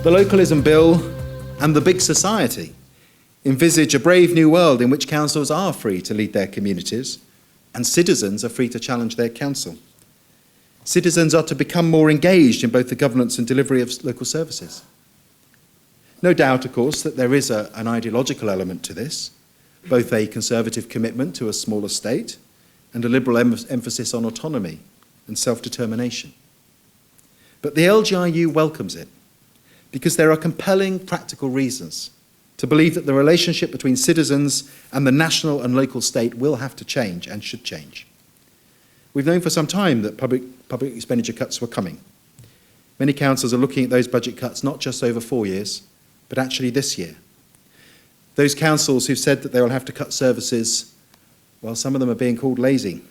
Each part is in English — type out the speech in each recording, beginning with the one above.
The Localism Bill and the Big Society envisage a brave new world in which councils are free to lead their communities and citizens are free to challenge their council. Citizens are to become more engaged in both the governance and delivery of local services. No doubt, of course, that there is an ideological element to this, both a conservative commitment to a smaller state and a liberal emphasis on autonomy and self-determination. But the LGRU welcomes it because there are compelling practical reasons to believe that the relationship between citizens and the national and local state will have to change and should change. We've known for some time that public expenditure cuts were coming. Many councils are looking at those budget cuts not just over 4 years, but actually this year. Those councils who've said that they will have to cut services, well, some of them are being called lazy.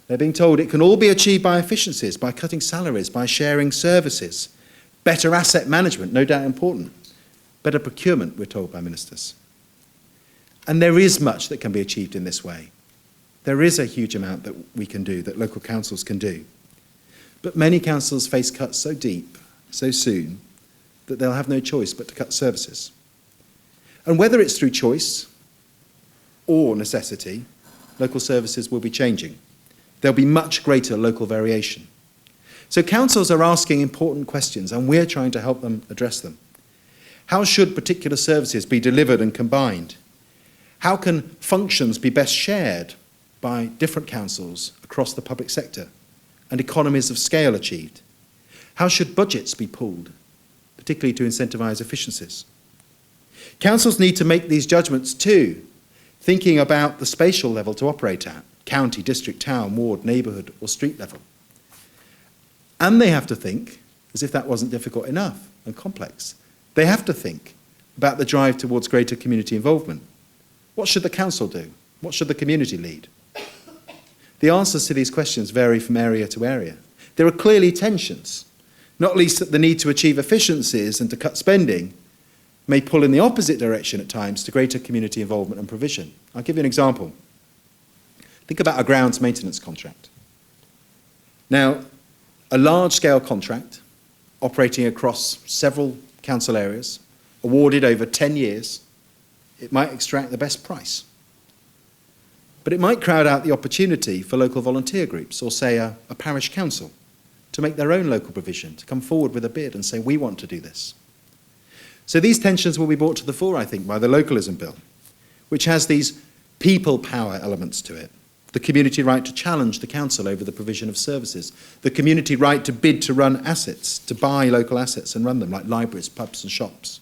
They're being told it can all be achieved by efficiencies, by cutting salaries, by sharing services, better asset management, no doubt important, better procurement, we're told by ministers. And there is much that can be achieved in this way. There is a huge amount that we can do, that local councils can do. But many councils face cuts so deep, so soon, that they'll have no choice but to cut services. And whether it's through choice or necessity, local services will be changing. There'll be much greater local variation. So councils are asking important questions, and we're trying to help them address them. How should particular services be delivered and combined? How can functions be best shared by different councils across the public sector and economies of scale achieved? How should budgets be pooled, particularly to incentivise efficiencies? Councils need to make these judgments too, thinking about the spatial level to operate at, county, district, town, ward, neighbourhood or street level. And they have to think, as if that wasn't difficult enough and complex, they have to think about the drive towards greater community involvement. What should the council do? What should the community lead? The answers to these questions vary from area to area. There are clearly tensions, not least that the need to achieve efficiencies and to cut spending may pull in the opposite direction at times to greater community involvement and provision. I'll give you an example. Think about a grounds maintenance contract. Now, a large-scale contract operating across several council areas, awarded over 10 years, it might extract the best price. But it might crowd out the opportunity for local volunteer groups or, say, a parish council to make their own local provision, to come forward with a bid and say, we want to do this. So these tensions will be brought to the fore, I think, by the Localism Bill, which has these people power elements to it. The community right to challenge the council over the provision of services, the community right to bid to run assets, to buy local assets and run them, like libraries, pubs and shops.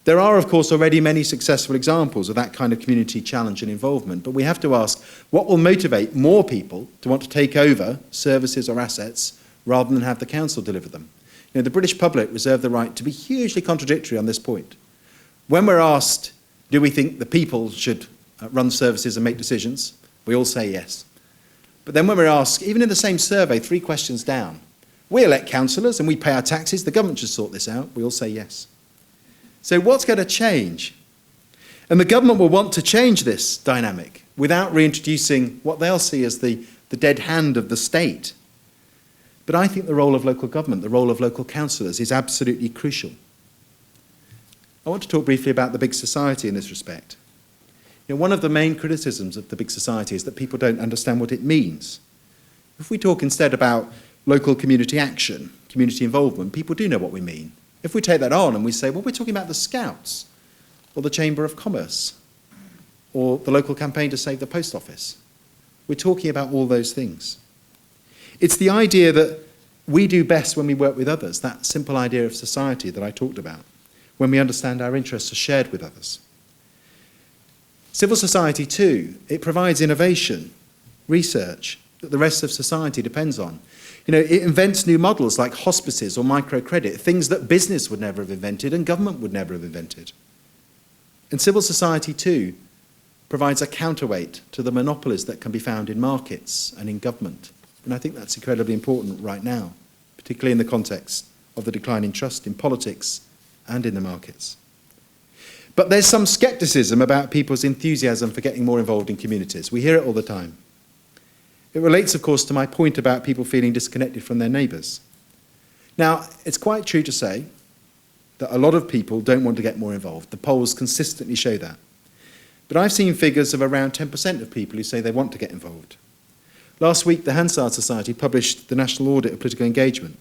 There are, of course, already many successful examples of that kind of community challenge and involvement, but we have to ask, what will motivate more people to want to take over services or assets rather than have the council deliver them? You know, the British public reserve the right to be hugely contradictory on this point. When we're asked, do we think the people should run services and make decisions? We all say yes. But then when we're asked, even in the same survey, 3 questions down, we elect councillors and we pay our taxes, the government should sort this out, we all say yes. So what's going to change? And the government will want to change this dynamic without reintroducing what they'll see as the dead hand of the state. But I think the role of local government, the role of local councillors is absolutely crucial. I want to talk briefly about the big society in this respect. You know, one of the main criticisms of the big society is that people don't understand what it means. If we talk instead about local community action, community involvement, people do know what we mean. If we take that on and we say, well, we're talking about the Scouts, or the Chamber of Commerce, or the local campaign to save the post office, we're talking about all those things. It's the idea that we do best when we work with others, that simple idea of society that I talked about, when we understand our interests are shared with others. Civil society too, it provides innovation, research that the rest of society depends on. You know, it invents new models like hospices or microcredit, things that business would never have invented and government would never have invented. And civil society too provides a counterweight to the monopolies that can be found in markets and in government. And I think that's incredibly important right now, particularly in the context of the decline in trust in politics and in the markets. But there's some scepticism about people's enthusiasm for getting more involved in communities. We hear it all the time. It relates, of course, to my point about people feeling disconnected from their neighbours. Now, it's quite true to say that a lot of people don't want to get more involved. The polls consistently show that. But I've seen figures of around 10% of people who say they want to get involved. Last week, the Hansard Society published the National Audit of Political Engagement.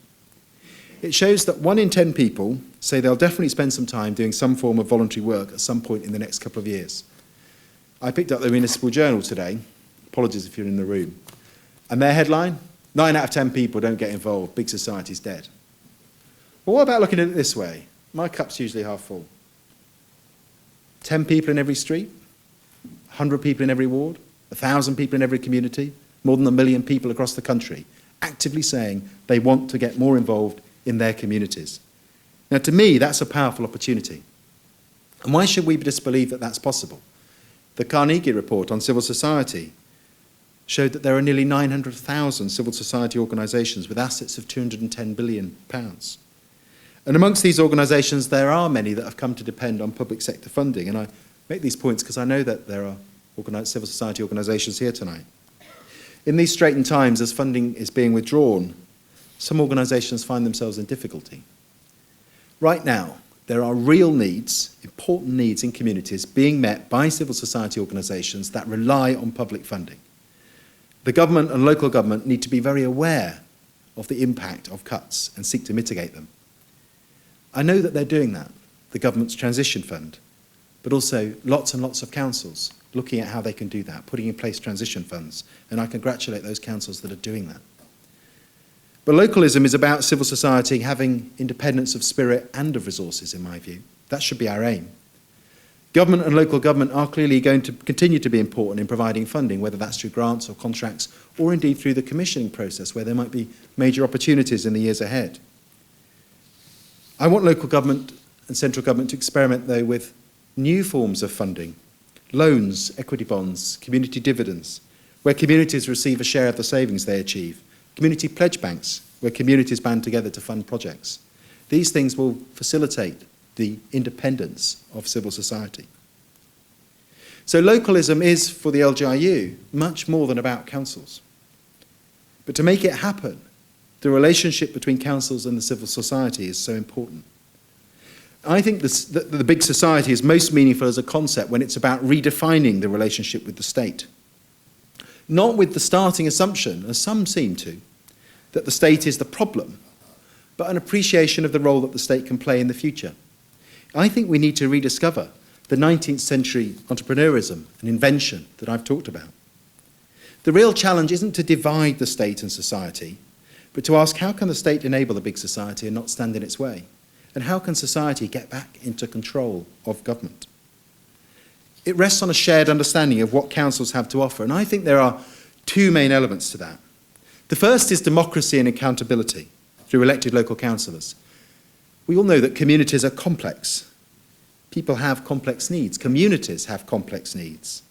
It shows that 1 in 10 people say they'll definitely spend some time doing some form of voluntary work at some point in the next couple of years. I picked up the Municipal Journal today. Apologies if you're in the room. And their headline, 9 out of 10 people don't get involved, big society's dead. Well, what about looking at it this way? My cup's usually half full. 10 people in every street, 100 people in every ward, 1,000 people in every community, more than 1 million people across the country, actively saying they want to get more involved in their communities. Now, to me, that's a powerful opportunity. And why should we disbelieve that that's possible? The Carnegie report on civil society showed that there are nearly 900,000 civil society organisations with assets of £210 billion. And amongst these organisations, there are many that have come to depend on public sector funding. And I make these points because I know that there are civil society organisations here tonight. In these straitened times, as funding is being withdrawn, some organisations find themselves in difficulty. Right now, there are real needs, important needs in communities being met by civil society organisations that rely on public funding. The government and local government need to be very aware of the impact of cuts and seek to mitigate them. I know that they're doing that, the government's transition fund, but also lots and lots of councils looking at how they can do that, putting in place transition funds, and I congratulate those councils that are doing that. But localism is about civil society having independence of spirit and of resources, in my view. That should be our aim. Government and local government are clearly going to continue to be important in providing funding, whether that's through grants or contracts, or indeed through the commissioning process, where there might be major opportunities in the years ahead. I want local government and central government to experiment, though, with new forms of funding, loans, equity bonds, community dividends, where communities receive a share of the savings they achieve, community pledge banks, where communities band together to fund projects. These things will facilitate the independence of civil society. So localism is, for the LGIU, much more than about councils. But to make it happen, the relationship between councils and the civil society is so important. I think the big society is most meaningful as a concept when it's about redefining the relationship with the state. Not with the starting assumption, as some seem to, that the state is the problem, but an appreciation of the role that the state can play in the future. I think we need to rediscover the 19th century entrepreneurism and invention that I've talked about. The real challenge isn't to divide the state and society, but to ask how can the state enable the big society and not stand in its way? And how can society get back into control of government? It rests on a shared understanding of what councils have to offer, and I think there are 2 main elements to that. The first is democracy and accountability through elected local councillors. We all know that communities are complex. People have complex needs. Communities have complex needs.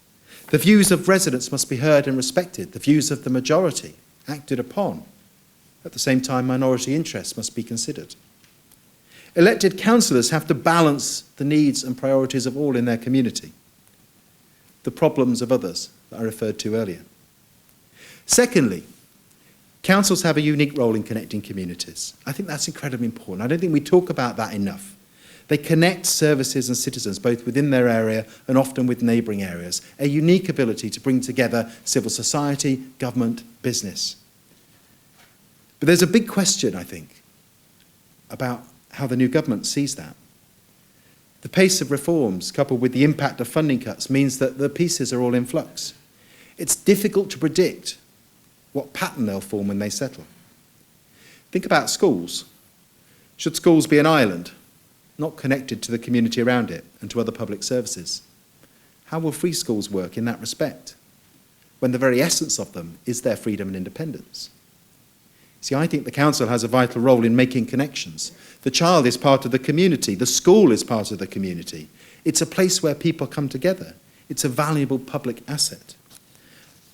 The views of residents must be heard and respected. The views of the majority acted upon. At the same time, minority interests must be considered. Elected councillors have to balance the needs and priorities of all in their community, the problems of others that I referred to earlier. Secondly, councils have a unique role in connecting communities. I think that's incredibly important. I don't think we talk about that enough. They connect services and citizens, both within their area and often with neighbouring areas, a unique ability to bring together civil society, government, business. But there's a big question, I think, about how the new government sees that. The pace of reforms, coupled with the impact of funding cuts, means that the pieces are all in flux. It's difficult to predict what pattern they'll form when they settle. Think about schools. Should schools be an island, not connected to the community around it and to other public services? How will free schools work in that respect, when the very essence of them is their freedom and independence? See, I think the council has a vital role in making connections. The child is part of the community. The school is part of the community. It's a place where people come together. It's a valuable public asset.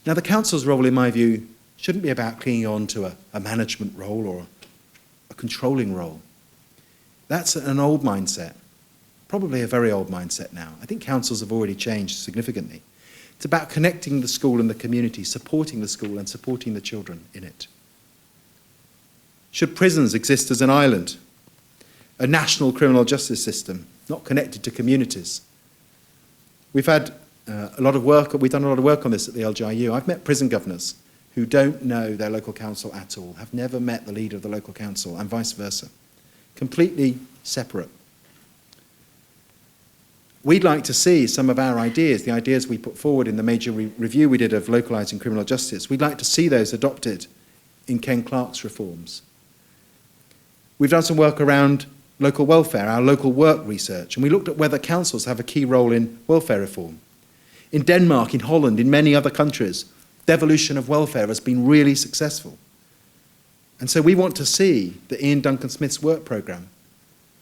Now, the council's role, in my view, shouldn't be about clinging on to a management role or a controlling role. That's an old mindset, probably a very old mindset now. I think councils have already changed significantly. It's about connecting the school and the community, supporting the school and supporting the children in it. Should prisons exist as an island? a national criminal justice system, not connected to communities. We've had we've done a lot of work on this at the LGIU. I've met prison governors who don't know their local council at all, have never met the leader of the local council, and vice versa. Completely separate. We'd like to see some of our ideas, the ideas we put forward in the major review we did of localising criminal justice, we'd like to see those adopted in Ken Clarke's reforms. We've done some work around local welfare, our local work research, and we looked at whether councils have a key role in welfare reform. In Denmark, in Holland, in many other countries, devolution of welfare has been really successful. And so we want to see the Ian Duncan Smith's work programme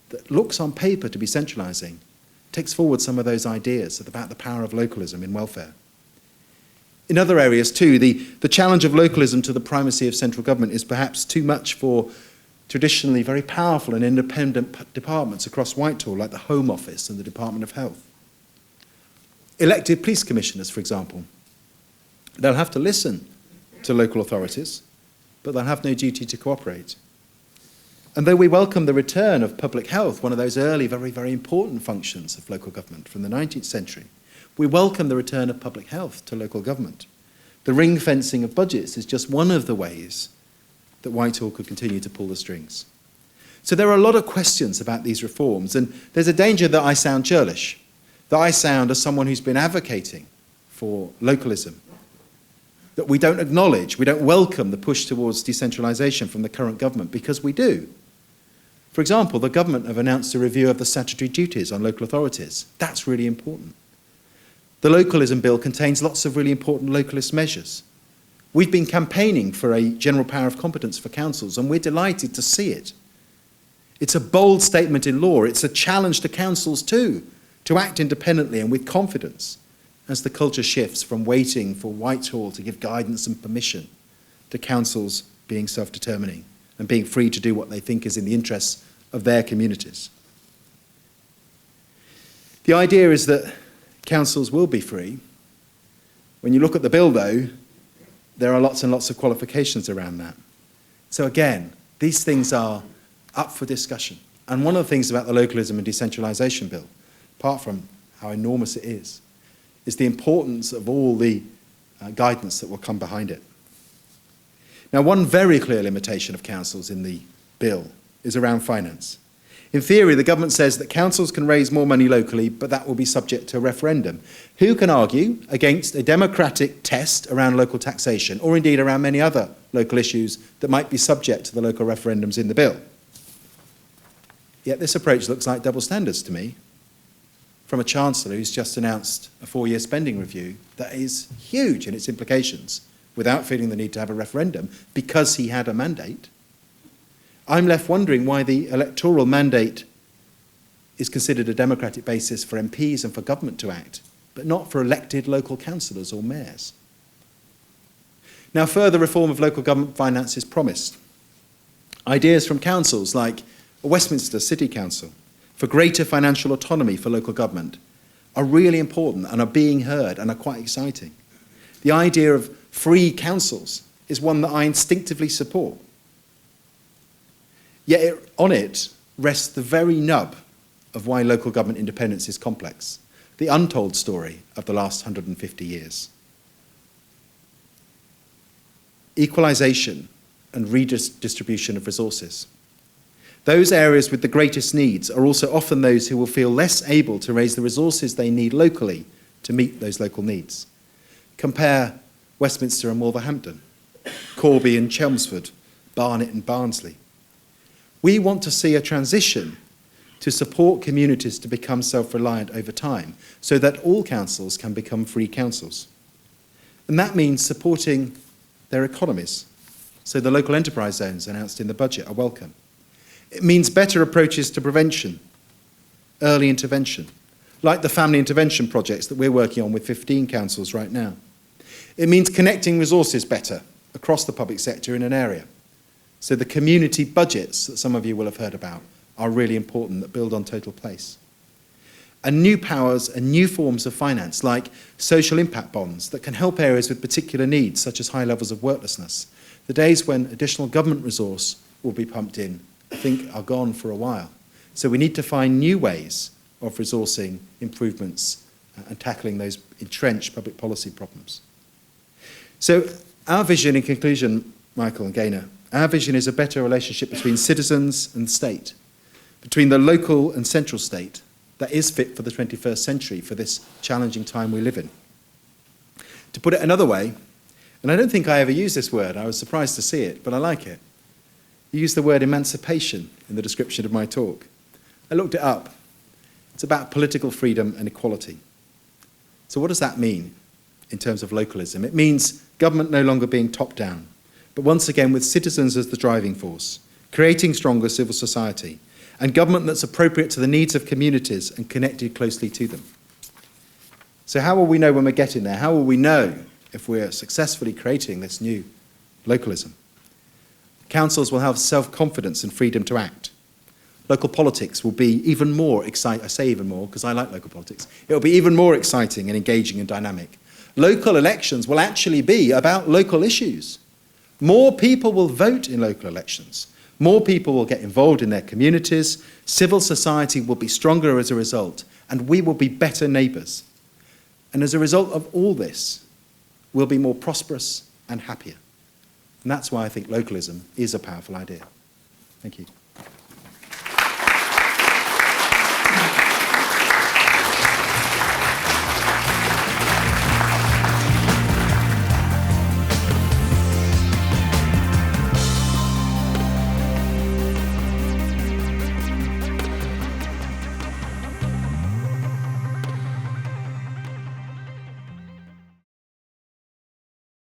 that looks on paper to be centralising, takes forward some of those ideas about the power of localism in welfare. In other areas too, the challenge of localism to the primacy of central government is perhaps too much for traditionally very powerful and independent departments across Whitehall, like the Home Office and the Department of Health. Elected police commissioners, for example, they'll have to listen to local authorities, but they'll have no duty to cooperate. And though we welcome the return of public health, one of those early, very, very important functions of local government from the 19th century, we welcome the return of public health to local government. The ring fencing of budgets is just one of the ways that Whitehall could continue to pull the strings. So there are a lot of questions about these reforms, and there's a danger that I sound churlish, that I sound as someone who's been advocating for localism, that we don't acknowledge, we don't welcome the push towards decentralisation from the current government, because we do. For example, the government have announced a review of the statutory duties on local authorities. That's really important. The localism bill contains lots of really important localist measures. We've been campaigning for a general power of competence for councils, and we're delighted to see it. It's a bold statement in law. It's a challenge to councils too, to act independently and with confidence as the culture shifts from waiting for Whitehall to give guidance and permission to councils being self-determining and being free to do what they think is in the interests of their communities. The idea is that councils will be free. When you look at the bill, though, there are lots and lots of qualifications around that. So again, these things are up for discussion. And one of the things about the localism and decentralisation bill, apart from how enormous it is the importance of all the guidance that will come behind it. Now, one very clear limitation of councils in the bill is around finance. In theory, the government says that councils can raise more money locally, but that will be subject to a referendum. Who can argue against a democratic test around local taxation, or indeed around many other local issues that might be subject to the local referendums in the bill? Yet this approach looks like double standards to me, from a Chancellor who's just announced a 4-year spending review that is huge in its implications, without feeling the need to have a referendum, because he had a mandate. I'm left wondering why the electoral mandate is considered a democratic basis for MPs and for government to act, but not for elected local councillors or mayors. Now, further reform of local government finance is promised. Ideas from councils like Westminster City Council for greater financial autonomy for local government are really important and are being heard and are quite exciting. The idea of free councils is one that I instinctively support. Yet on it rests the very nub of why local government independence is complex, the untold story of the last 150 years. Equalisation and redistribution of resources. Those areas with the greatest needs are also often those who will feel less able to raise the resources they need locally to meet those local needs. Compare Westminster and Wolverhampton, Corby and Chelmsford, Barnet and Barnsley. We want to see a transition to support communities to become self-reliant over time, so that all councils can become free councils. And that means supporting their economies, so the local enterprise zones announced in the budget are welcome. It means better approaches to prevention, early intervention, like the family intervention projects that we're working on with 15 councils right now. It means connecting resources better across the public sector in an area. So the community budgets that some of you will have heard about are really important, that build on total place. And new powers and new forms of finance, like social impact bonds that can help areas with particular needs, such as high levels of worklessness. The days when additional government resource will be pumped in, I think, are gone for a while. So we need to find new ways of resourcing improvements and tackling those entrenched public policy problems. So our vision, in conclusion, Michael and Gaynor, our vision is a better relationship between citizens and state, between the local and central state that is fit for the 21st century, for this challenging time we live in. To put it another way, and I don't think I ever used this word, I was surprised to see it, but I like it. You used the word emancipation in the description of my talk. I looked it up. It's about political freedom and equality. So what does that mean in terms of localism? It means government no longer being top-down, but once again with citizens as the driving force, creating stronger civil society, and government that's appropriate to the needs of communities and connected closely to them. So how will we know when we're getting there? How will we know if we're successfully creating this new localism? Councils will have self-confidence and freedom to act. Local politics will be even more exciting. I say even more because I like local politics. It will be even more exciting and engaging and dynamic. Local elections will actually be about local issues. More people will vote in local elections. More people will get involved in their communities. Civil society will be stronger as a result, and we will be better neighbours. And as a result of all this, we'll be more prosperous and happier. And that's why I think localism is a powerful idea. Thank you.